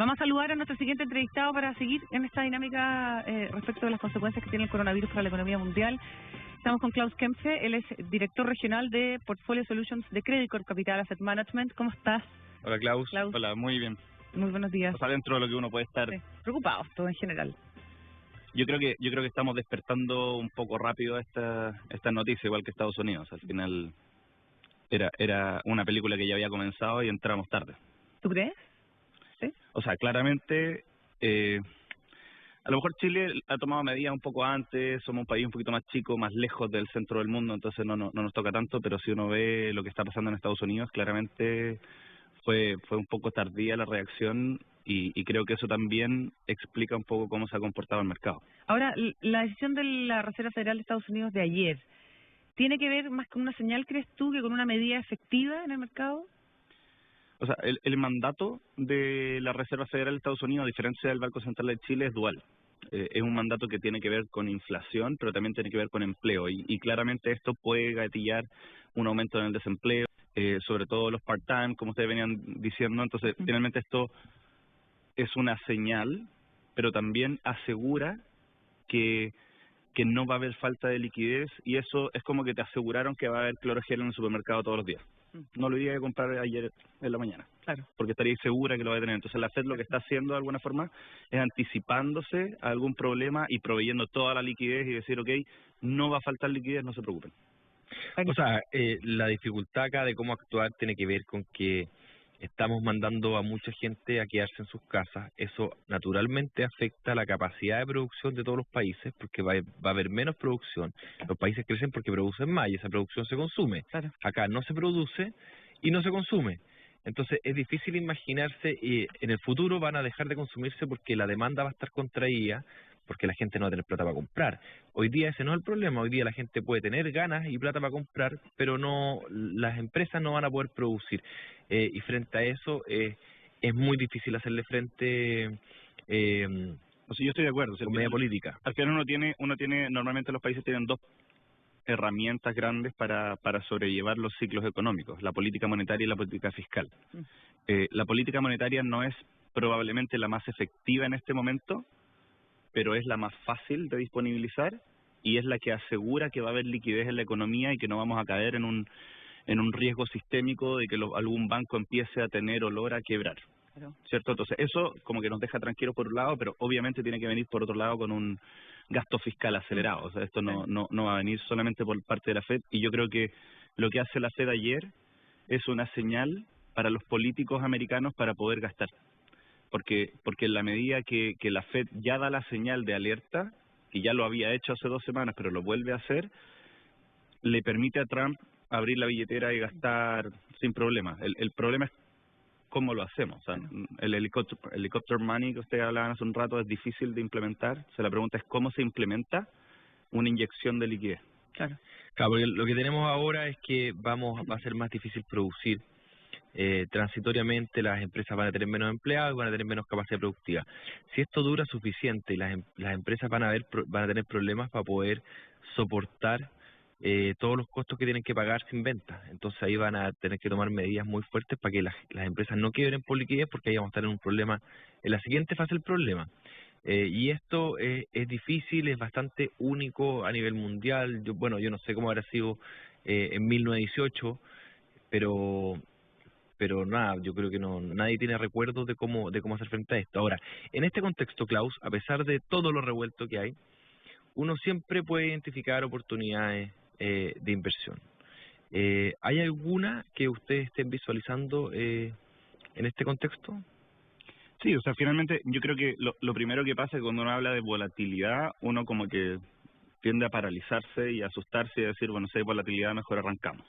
Vamos a saludar a nuestro siguiente entrevistado para seguir en esta dinámica respecto de las consecuencias que tiene el coronavirus para la economía mundial. Estamos con Klaus Kempfe, él es director regional de Portfolio Solutions de Credit Corp Capital Asset Management. ¿Cómo estás? Hola Klaus. Hola, muy bien. Muy buenos días. O sea, dentro de lo que uno puede estar. Sí. Preocupados, todo en general. Yo creo que estamos despertando un poco rápido esta noticia, igual que Estados Unidos. Al final era una película que ya había comenzado y entramos tarde. ¿Tú crees? Sí. O sea, claramente, a lo mejor Chile ha tomado medidas un poco antes, somos un país un poquito más chico, más lejos del centro del mundo, entonces no nos toca tanto, pero si uno ve lo que está pasando en Estados Unidos, claramente fue un poco tardía la reacción y creo que eso también explica un poco cómo se ha comportado el mercado. Ahora, la decisión de la Reserva Federal de Estados Unidos de ayer, ¿tiene que ver más con una señal, crees tú, que con una medida efectiva en el mercado? O sea, el mandato de la Reserva Federal de Estados Unidos, a diferencia del Banco Central de Chile, es dual. Es un mandato que tiene que ver con inflación, pero también tiene que ver con empleo. Y claramente esto puede gatillar un aumento en el desempleo, sobre todo los part-time, como ustedes venían diciendo. Entonces, finalmente esto es una señal, pero también asegura que no va a haber falta de liquidez, y eso es como que te aseguraron que va a haber clorogel en el supermercado todos los días. No lo iba a comprar ayer en la mañana, claro, porque estaría segura que lo va a tener. Entonces la FED lo que está haciendo de alguna forma es anticipándose a algún problema y proveyendo toda la liquidez y decir, ok, no va a faltar liquidez, no se preocupen. O sea, la dificultad acá de cómo actuar tiene que ver con que estamos mandando a mucha gente a quedarse en sus casas. Eso naturalmente afecta la capacidad de producción de todos los países, porque va a haber menos producción. Los países crecen porque producen más y esa producción se consume. Claro. Acá no se produce y no se consume. Entonces es difícil imaginarse, y en el futuro van a dejar de consumirse porque la demanda va a estar contraída, porque la gente no va a tener plata para comprar. Hoy día ese no es el problema. Hoy día la gente puede tener ganas y plata para comprar, pero no, las empresas no van a poder producir. Y frente a eso es muy difícil hacerle frente. O sea, yo estoy de acuerdo. Con media política. Al final uno tiene, normalmente los países tienen dos herramientas grandes para sobrellevar los ciclos económicos: la política monetaria y la política fiscal. La política monetaria no es probablemente la más efectiva en este momento, pero es la más fácil de disponibilizar y es la que asegura que va a haber liquidez en la economía y que no vamos a caer en un riesgo sistémico de que algún banco empiece a tener olor a quebrar. Claro. ¿Cierto? Entonces eso como que nos deja tranquilos por un lado, pero obviamente tiene que venir por otro lado con un gasto fiscal acelerado. O sea, esto no va a venir solamente por parte de la FED, y yo creo que lo que hace la FED ayer es una señal para los políticos americanos para poder gastar. Porque en la medida que la FED ya da la señal de alerta, y ya lo había hecho hace 2 semanas, pero lo vuelve a hacer, le permite a Trump abrir la billetera y gastar sin problema. El problema es cómo lo hacemos. O sea, el helicopter money que ustedes hablaban hace un rato es difícil de implementar. O sea, la pregunta es cómo se implementa una inyección de liquidez. Claro, porque lo que tenemos ahora es que va a ser más difícil producir. Transitoriamente las empresas van a tener menos empleados y van a tener menos capacidad productiva. Si esto dura suficiente, las empresas van a tener problemas para poder soportar todos los costos que tienen que pagar sin ventas. Entonces ahí van a tener que tomar medidas muy fuertes para que las empresas no quiebren por liquidez, porque ahí vamos a estar en un problema, en la siguiente fase del problema. Y esto es difícil, es bastante único a nivel mundial. Yo no sé cómo habrá sido en 1918, pero nada, yo creo que nadie tiene recuerdos de cómo hacer frente a esto. Ahora, en este contexto, Klaus, a pesar de todo lo revuelto que hay, uno siempre puede identificar oportunidades de inversión. ¿Hay alguna que ustedes estén visualizando en este contexto? Sí, o sea, finalmente yo creo que lo primero que pasa es que cuando uno habla de volatilidad, uno como que tiende a paralizarse y a asustarse y a decir, bueno, si hay volatilidad, mejor arrancamos.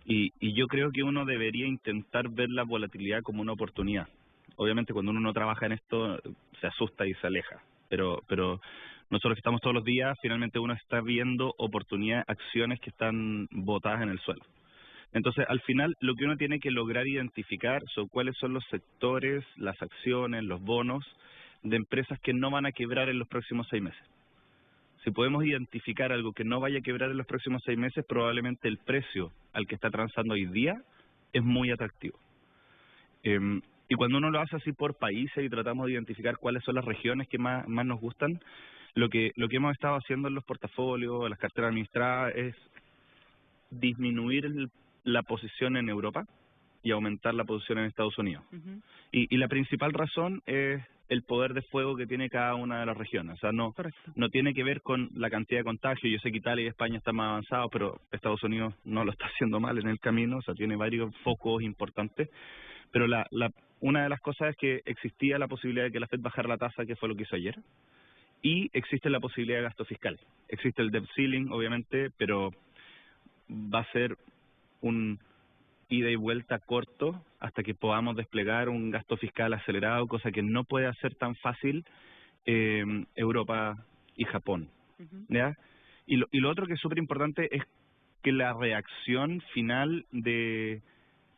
Y yo creo que uno debería intentar ver la volatilidad como una oportunidad. Obviamente cuando uno no trabaja en esto se asusta y se aleja, pero nosotros que estamos todos los días, finalmente uno está viendo oportunidades, acciones que están botadas en el suelo. Entonces, al final, lo que uno tiene que lograr identificar son cuáles son los sectores, las acciones, los bonos de empresas que no van a quebrar en los próximos 6 meses. Si podemos identificar algo que no vaya a quebrar en los próximos 6 meses, probablemente el precio al que está transando hoy día es muy atractivo. Y cuando uno lo hace así por países y tratamos de identificar cuáles son las regiones que más nos gustan, lo que hemos estado haciendo en los portafolios, en las carteras administradas, es disminuir la posición en Europa y aumentar la posición en Estados Unidos. Y la principal razón es el poder de fuego que tiene cada una de las regiones. O sea, no tiene que ver con la cantidad de contagios. Yo sé que Italia y España están más avanzados, pero Estados Unidos no lo está haciendo mal en el camino. O sea, tiene varios focos importantes. Pero una de las cosas es que existía la posibilidad de que la Fed bajara la tasa, que fue lo que hizo ayer. Y existe la posibilidad de gasto fiscal. Existe el debt ceiling, obviamente, pero va a ser un ida y vuelta corto hasta que podamos desplegar un gasto fiscal acelerado, cosa que no puede hacer tan fácil Europa y Japón. ¿Ya? Y lo otro que es súper importante es que la reacción final de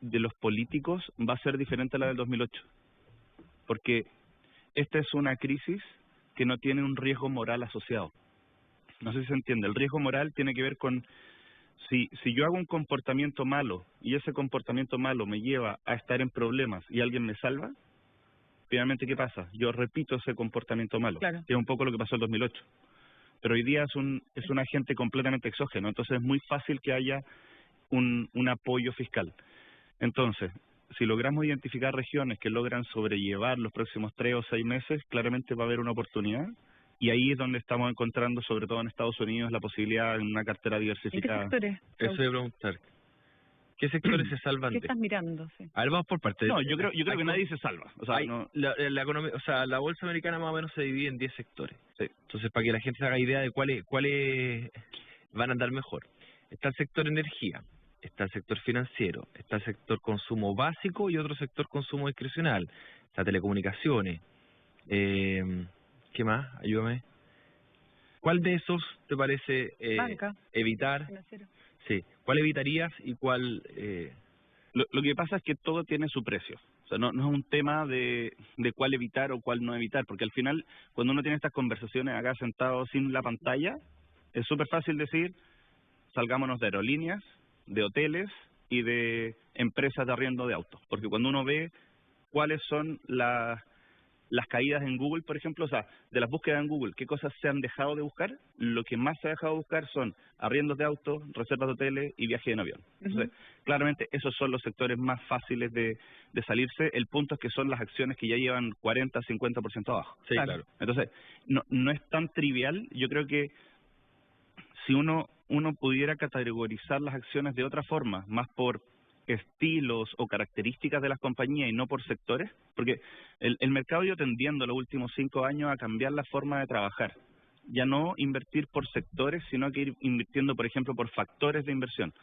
los políticos va a ser diferente a la del 2008. Porque esta es una crisis que no tiene un riesgo moral asociado. No sé si se entiende. El riesgo moral tiene que ver con si yo hago un comportamiento malo y ese comportamiento malo me lleva a estar en problemas y alguien me salva, finalmente, ¿qué pasa? Yo repito ese comportamiento malo. Claro. Que es un poco lo que pasó en 2008. Pero hoy día es un agente completamente exógeno, entonces es muy fácil que haya un apoyo fiscal. Entonces, si logramos identificar regiones que logran sobrellevar los próximos 3 o 6 meses, claramente va a haber una oportunidad. Y ahí es donde estamos encontrando, sobre todo en Estados Unidos, la posibilidad en una cartera diversificada. ¿En qué sectores? Eso voy a preguntar. ¿Qué sectores se salvan ¿Qué de? estás mirando? Sí. A ver, vamos por partes. No, yo creo que nadie se salva. O sea, la economía, o sea, la bolsa americana más o menos se divide en 10 sectores. Sí. Entonces, para que la gente se haga idea de cuáles van a andar mejor. Está el sector energía, está el sector financiero, está el sector consumo básico y otro sector consumo discrecional. Está telecomunicaciones. ¿Qué más? Ayúdame. ¿Cuál de esos te parece Banca. evitar? Financiero. Sí. ¿Cuál evitarías y cuál...? Lo que pasa es que todo tiene su precio. O sea, no es un tema de cuál evitar o cuál no evitar, porque al final, cuando uno tiene estas conversaciones acá sentado sin la pantalla, es súper fácil decir, salgámonos de aerolíneas, de hoteles y de empresas de arriendo de autos. Porque cuando uno ve cuáles son las caídas en Google, por ejemplo, o sea, de las búsquedas en Google, ¿qué cosas se han dejado de buscar? Lo que más se ha dejado de buscar son arriendos de autos, reservas de hoteles y viajes en avión. Entonces, claramente esos son los sectores más fáciles de salirse. El punto es que son las acciones que ya llevan 40, 50% abajo. Sí, claro. Entonces, no es tan trivial. Yo creo que si uno pudiera categorizar las acciones de otra forma, más por estilos o características de las compañías y no por sectores, porque el mercado ha ido tendiendo los últimos 5 años a cambiar la forma de trabajar, ya no invertir por sectores, sino que ir invirtiendo, por ejemplo, por factores de inversión.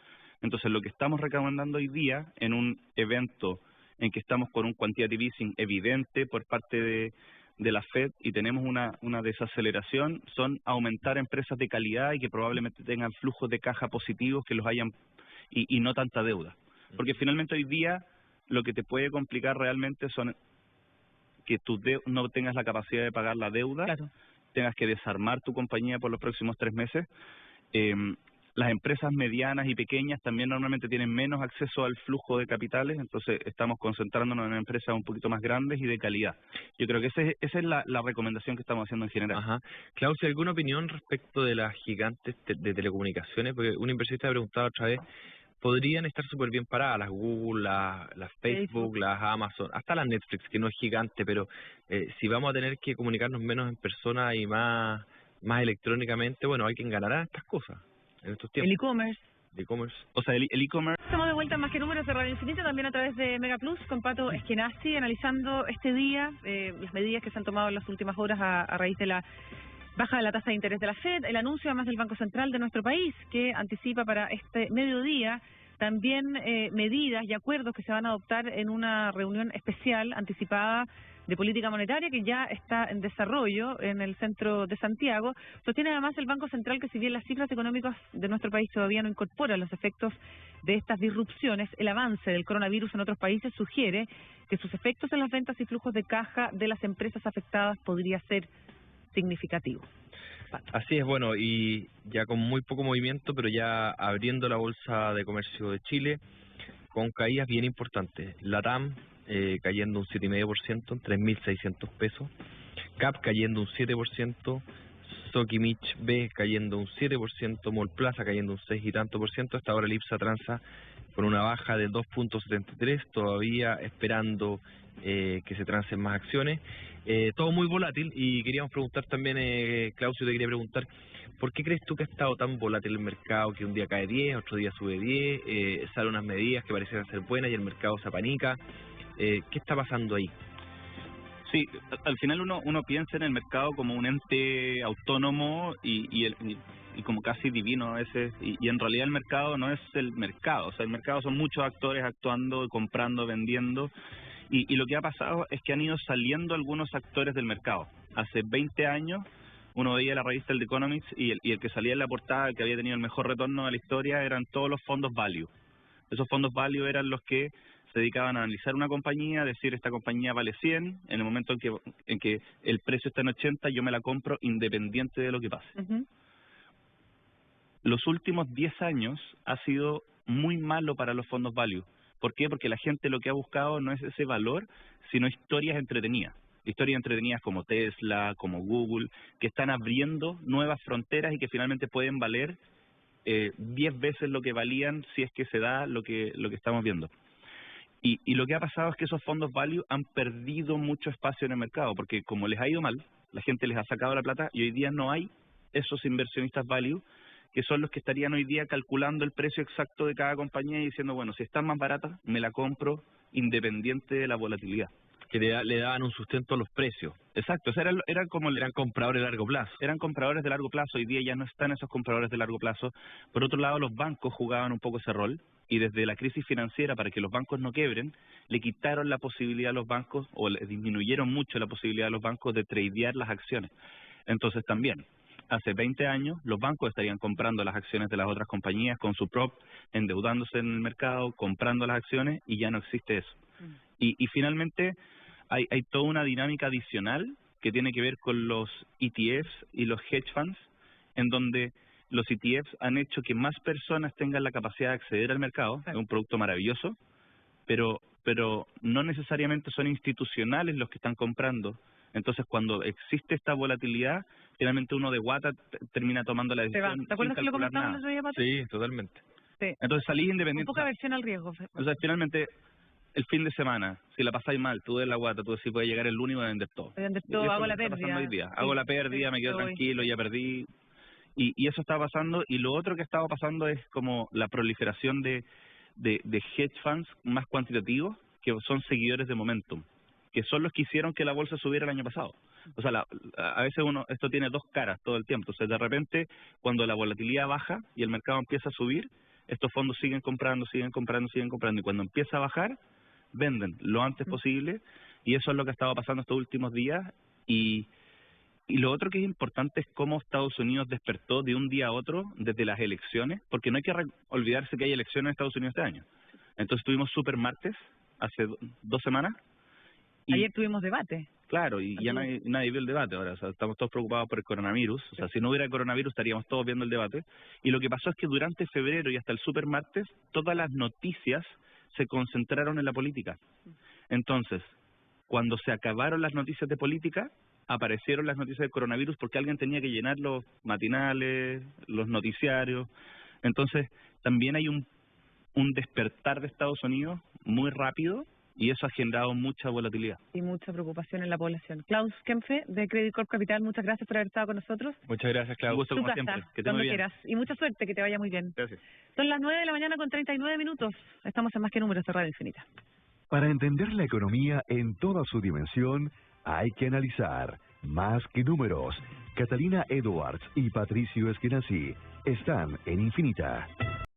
Entonces, lo que estamos recomendando hoy día en un evento en que estamos con un quantitative easing evidente por parte de la Fed y tenemos una desaceleración, son aumentar empresas de calidad y que probablemente tengan flujos de caja positivos, que los hayan y no tanta deuda. Porque finalmente hoy día lo que te puede complicar realmente son que tú no tengas la capacidad de pagar la deuda, Claro. tengas que desarmar tu compañía por los próximos 3 meses. Las empresas medianas y pequeñas también normalmente tienen menos acceso al flujo de capitales, entonces estamos concentrándonos en empresas un poquito más grandes y de calidad. Yo creo que esa es la recomendación que estamos haciendo en general. Ajá. Klaus, ¿alguna opinión respecto de las gigantes de telecomunicaciones? Porque un inversionista ha preguntado otra vez, podrían estar súper bien paradas las Google, las Facebook, las Amazon, hasta las Netflix, que no es gigante, pero si vamos a tener que comunicarnos menos en persona y más electrónicamente, bueno, hay quien ganará estas cosas en estos tiempos. El e-commerce. O sea, el e-commerce... Estamos de vuelta en Más que Números de Radio Infinita, también a través de Mega Plus, con Pato Eskenazi, analizando este día, las medidas que se han tomado en las últimas horas a raíz de la baja de la tasa de interés de la Fed, el anuncio además del Banco Central de nuestro país, que anticipa para este mediodía también medidas y acuerdos que se van a adoptar en una reunión especial anticipada de política monetaria que ya está en desarrollo en el centro de Santiago. Sostiene además el Banco Central que si bien las cifras económicas de nuestro país todavía no incorporan los efectos de estas disrupciones, el avance del coronavirus en otros países sugiere que sus efectos en las ventas y flujos de caja de las empresas afectadas podría ser significativo. Así es, bueno, y ya con muy poco movimiento, pero ya abriendo la Bolsa de Comercio de Chile con caídas bien importantes. LATAM cayendo un 7,5% en 3.600 pesos. CAP cayendo un 7%. Sokimich B cayendo un 7%. Mallplaza cayendo un 6 y tanto por ciento. Hasta ahora el IPSA transa con una baja de 2.73, todavía esperando que se transen más acciones. Todo muy volátil, y queríamos preguntar también, Claudio, te quería preguntar, ¿por qué crees tú que ha estado tan volátil el mercado, que un día cae 10, otro día sube 10, salen unas medidas que parecieran ser buenas y el mercado se apanica? ¿Qué está pasando ahí? Sí, al final uno piensa en el mercado como un ente autónomo y como casi divino a veces, y en realidad el mercado no es el mercado, o sea, el mercado son muchos actores actuando, comprando, vendiendo, y lo que ha pasado es que han ido saliendo algunos actores del mercado. Hace 20 años uno veía la revista The Economist y el que salía en la portada, el que había tenido el mejor retorno de la historia, eran todos los fondos value. Esos fondos value eran los que se dedicaban a analizar una compañía, decir esta compañía vale 100, en el momento en que el precio está en 80, yo me la compro independiente de lo que pase. Los últimos 10 años ha sido muy malo para los fondos value. ¿Por qué? Porque la gente lo que ha buscado no es ese valor, sino historias entretenidas. Historias entretenidas como Tesla, como Google, que están abriendo nuevas fronteras y que finalmente pueden valer 10 veces lo que valían si es que se da lo que estamos viendo. Y lo que ha pasado es que esos fondos value han perdido mucho espacio en el mercado, porque como les ha ido mal, la gente les ha sacado la plata y hoy día no hay esos inversionistas value, que son los que estarían hoy día calculando el precio exacto de cada compañía y diciendo, bueno, si está más barata, me la compro independiente de la volatilidad. Que le daban un sustento a los precios. Exacto, o sea, eran compradores de largo plazo. Eran compradores de largo plazo, hoy día ya no están esos compradores de largo plazo. Por otro lado, los bancos jugaban un poco ese rol, y desde la crisis financiera, para que los bancos no quiebren, le quitaron la posibilidad a los bancos, o le disminuyeron mucho la posibilidad a los bancos de tradear las acciones. Entonces también, hace 20 años, los bancos estarían comprando las acciones de las otras compañías con su prop, endeudándose en el mercado, comprando las acciones, y ya no existe eso. Y finalmente hay toda una dinámica adicional que tiene que ver con los ETFs y los hedge funds, en donde los ETFs han hecho que más personas tengan la capacidad de acceder al mercado. Es un producto maravilloso, pero no necesariamente son institucionales los que están comprando. Entonces, cuando existe esta volatilidad, finalmente uno de guata termina tomando la decisión. ¿Te acuerdas que lo comentamos el otro día, Pato? Sí, totalmente. Sí. Entonces salís independiente. Un poco aversión al riesgo. O sea, finalmente, el fin de semana, si la pasáis mal, tú de la guata, tú decís, voy a llegar el lunes y voy a vender todo. Voy a vender todo, hago la pérdida. Hoy día. Hago la pérdida, me quedo tranquilo, ya perdí. Y eso está pasando. Y lo otro que estaba pasando es como la proliferación de hedge funds más cuantitativos, que son seguidores de momentum, que son los que hicieron que la bolsa subiera el año pasado. O sea, a veces esto tiene dos caras todo el tiempo. Entonces, de repente, cuando la volatilidad baja y el mercado empieza a subir, estos fondos siguen comprando. Y cuando empieza a bajar, venden lo antes posible. Y eso es lo que ha estado pasando estos últimos días. Y lo otro que es importante es cómo Estados Unidos despertó de un día a otro desde las elecciones, porque no hay que olvidarse que hay elecciones en Estados Unidos este año. Entonces tuvimos super martes hace 2 semanas. Ayer tuvimos debate. Claro, y ya nadie vio el debate ahora. O sea, estamos todos preocupados por el coronavirus. O sea, si no hubiera coronavirus estaríamos todos viendo el debate. Y lo que pasó es que durante febrero y hasta el super martes, todas las noticias se concentraron en la política. Entonces, cuando se acabaron las noticias de política, aparecieron las noticias de coronavirus porque alguien tenía que llenar los matinales, los noticiarios. Entonces, también hay un despertar de Estados Unidos muy rápido, y eso ha generado mucha volatilidad. Y mucha preocupación en la población. Klaus Kempfe, de Credit Corp Capital, muchas gracias por haber estado con nosotros. Muchas gracias, Klaus. Un gusto, como siempre. Que te vaya bien. Quieras. Y mucha suerte, que te vaya muy bien. Gracias. Son las 9 de la mañana con 39 minutos. Estamos en Más que Números de Radio Infinita. Para entender la economía en toda su dimensión, hay que analizar Más que Números. Catalina Edwards y Patricio Esquenazi están en Infinita.